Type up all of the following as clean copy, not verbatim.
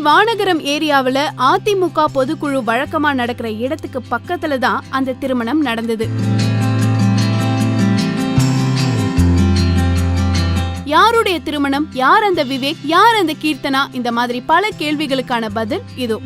வானகரம் ஏரியாவுல அதிமுக பொதுக்குழு வழக்கமா நடக்கிற இடத்துக்கு பக்கத்துல தான் அந்த திருமணம் நடந்தது. யாருடைய திருமணம், யார் அந்த விவேக், யார் அந்த கீர்த்தனா, இந்த மாதிரி பல கேள்விகளுக்கான பதில் இதோ.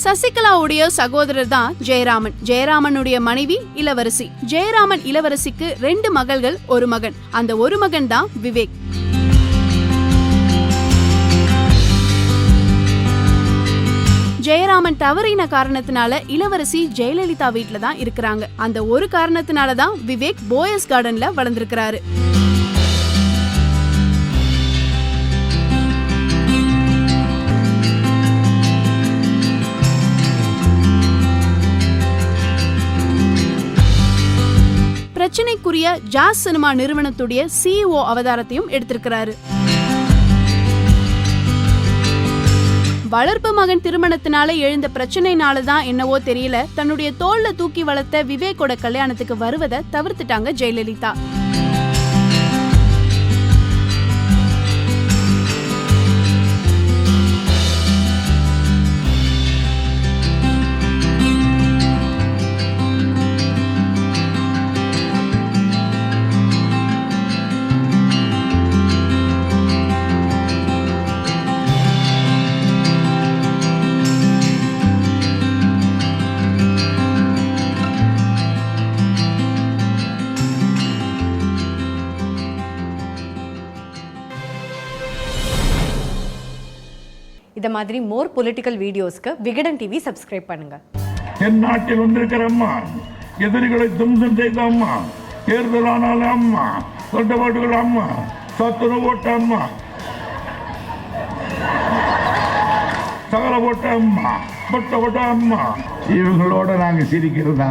சசிகலாவுடைய சகோதரர் தான் ஜெயராமன். ஜெயராமனுடைய மனைவி இளவரசி. ஜெயராமன் இளவரசிக்கு 2 மகள்கள், 1 மகன். அந்த ஒரு மகன் தான் விவேக். ஜெயராமன் தவறின காரணத்தினால இளவரசி ஜெயலலிதா வீட்டுல தான் இருக்கிறாங்க. அந்த ஒரு காரணத்தினாலதான் விவேக் போயஸ் கார்டன்ல வளர்ந்திருக்கிறாரு. பிரச்சனைக்குரிய ஜாஸ் சினிமா நிறுவனத்துடைய CEO அவதாரத்தையும் எடுத்திருக்கிறாரு. வளர்ப்பு மகன் திருமணத்தினால எழுந்த பிரச்சனைனாலதான் என்னவோ தெரியல, தன்னுடைய தோல்ல தூக்கி வளர்த்த விவேக்கோட கல்யாணத்துக்கு வருவதை தவிர்த்துட்டாங்க ஜெயலலிதா. இந்த மாதிரி மோர் பொலிட்டிக்கல் வீடியோஸ்க்கு விகடன் டிவி சப்ஸ்கிரைப் பண்ணுங்க. என் நாட்டில் வந்திருக்கிற அம்மா எதிரிகளை தும்சம் செய்த அம்மா, தேர்தலானால அம்மா, தொண்டபாடுகள் அம்மா, சத்துணவு போட்ட அம்மா, சகல போட்ட அம்மா, பட்ட போட்ட அம்மா, இவங்களோட நாங்க சிரிக்கிறதா